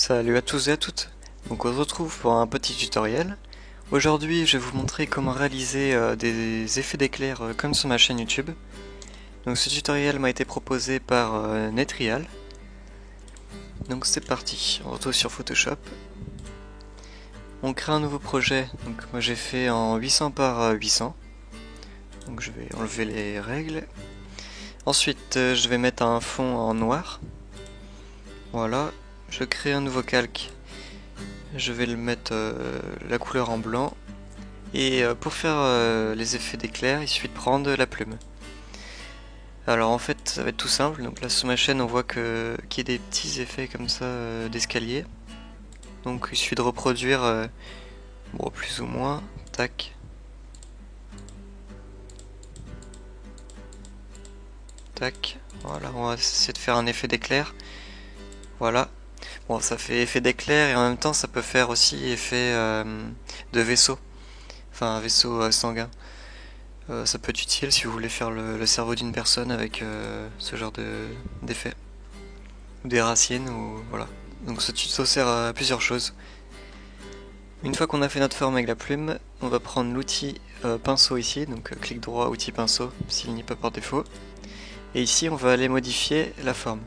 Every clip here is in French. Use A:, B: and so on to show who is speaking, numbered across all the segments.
A: Salut à tous et à toutes. Donc on se retrouve pour un petit tutoriel. Aujourd'hui je vais vous montrer comment réaliser des effets d'éclair comme sur ma chaîne YouTube. Donc ce tutoriel m'a été proposé par Netrial. Donc c'est parti, on retrouve sur Photoshop. On crée un nouveau projet, donc moi j'ai fait en 800 par 800. Donc je vais enlever les règles. Ensuite je vais mettre un fond en noir. Voilà, je crée un nouveau calque. Je vais le mettre la couleur en blanc. Et pour faire les effets d'éclair, il suffit de prendre la plume. Alors en fait, ça va être tout simple. Donc là sur ma chaîne, on voit qu'il y a des petits effets comme ça d'escalier. Donc il suffit de reproduire, bon, plus ou moins. Tac. Tac. Voilà, on va essayer de faire un effet d'éclair. Voilà. Bon, ça fait effet d'éclair et en même temps, ça peut faire aussi effet de vaisseau. Enfin, un vaisseau sanguin. Ça peut être utile si vous voulez faire le cerveau d'une personne avec ce genre d'effet. Ou des racines, ou voilà. Donc ce tuto sert à plusieurs choses. Une fois qu'on a fait notre forme avec la plume, on va prendre l'outil pinceau ici, donc clic droit, outil pinceau, s'il n'y a pas par défaut. Et ici, on va aller modifier la forme.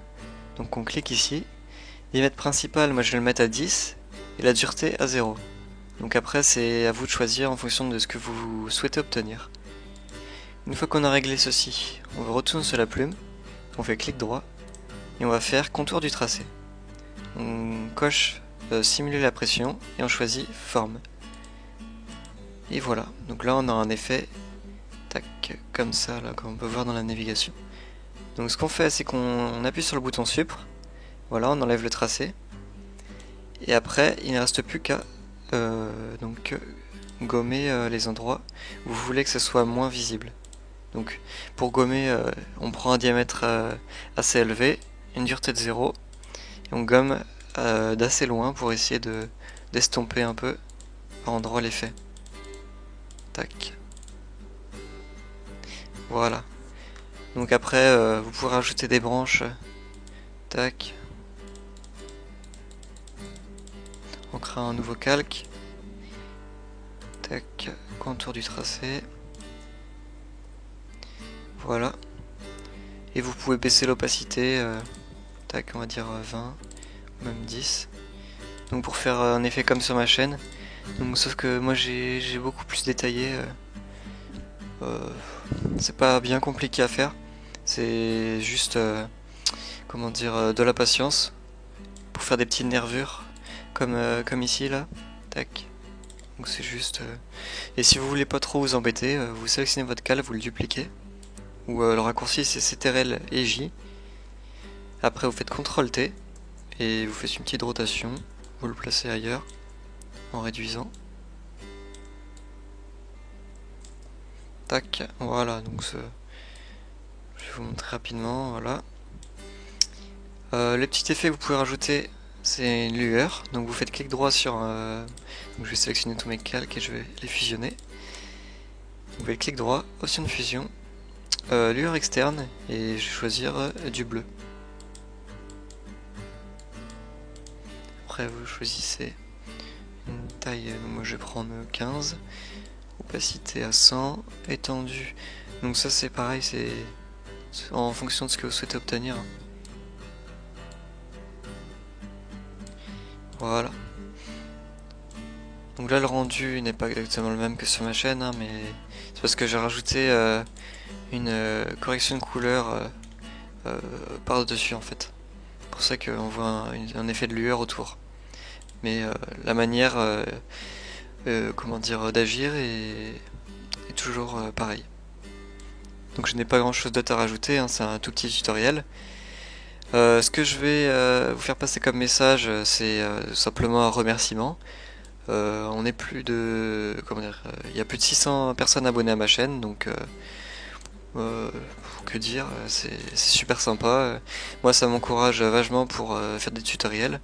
A: Donc on clique ici. Diamètre principal, moi je vais le mettre à 10, et la dureté à 0. Donc après, c'est à vous de choisir en fonction de ce que vous souhaitez obtenir. Une fois qu'on a réglé ceci, on retourne sur la plume, on fait clic droit, et on va faire contour du tracé. On coche simuler la pression, et on choisit forme. Et voilà, donc là on a un effet, tac, comme ça, là, comme on peut voir dans la navigation. Donc ce qu'on fait, c'est qu'on appuie sur le bouton Supre, voilà, on enlève le tracé, et après, il ne reste plus qu'à gommer les endroits où vous voulez que ce soit moins visible. Donc pour gommer, on prend un diamètre assez élevé, une dureté de 0, et on gomme d'assez loin pour essayer d'estomper un peu par endroit l'effet. Tac. Voilà. Donc après, vous pourrez rajouter des branches. Tac. On crée un nouveau calque. Tac. Contour du tracé. Voilà. Et vous pouvez baisser l'opacité. Tac, on va dire 20. Même 10. Donc pour faire un effet comme sur ma chaîne. Donc sauf que moi j'ai beaucoup plus détaillé. C'est pas bien compliqué à faire. C'est juste comment dire, de la patience pour faire des petites nervures comme ici là. Tac. Donc c'est juste. Et si vous voulez pas trop vous embêter, vous sélectionnez votre calque, vous le dupliquez. Ou le raccourci c'est CTRL et J. Après vous faites CTRL T et vous faites une petite rotation. Vous le placez ailleurs en réduisant. Tac, voilà, donc je vais vous montrer rapidement, voilà. Les petits effets que vous pouvez rajouter, c'est une lueur, donc vous faites clic droit sur... donc je vais sélectionner tous mes calques et je vais les fusionner. Vous faites clic droit, option de fusion, lueur externe, et je vais choisir du bleu. Après vous choisissez une taille, moi je vais prendre 15. Opacité à 100, étendue. Donc ça c'est pareil, c'est en fonction de ce que vous souhaitez obtenir. Voilà. Donc là le rendu n'est pas exactement le même que sur ma chaîne, hein, mais c'est parce que j'ai rajouté une correction de couleur par-dessus en fait. C'est pour ça qu'on voit un effet de lueur autour. Mais la manière comment dire, d'agir est toujours pareil. Donc je n'ai pas grand chose d'autre à rajouter, hein, c'est un tout petit tutoriel. Ce que je vais vous faire passer comme message, c'est simplement un remerciement. On est plus de... comment dire, il y a plus de 600 personnes abonnées à ma chaîne, donc que dire, c'est super sympa. Moi ça m'encourage vachement pour faire des tutoriels.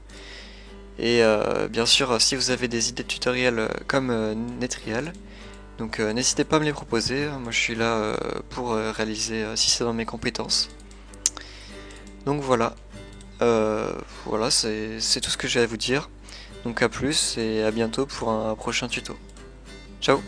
A: Et bien sûr, si vous avez des idées de tutoriels comme Netrial, donc n'hésitez pas à me les proposer. Moi je suis là pour réaliser si c'est dans mes compétences. Donc voilà, Voilà, c'est tout ce que j'ai à vous dire. Donc à plus et à bientôt pour un prochain tuto. Ciao!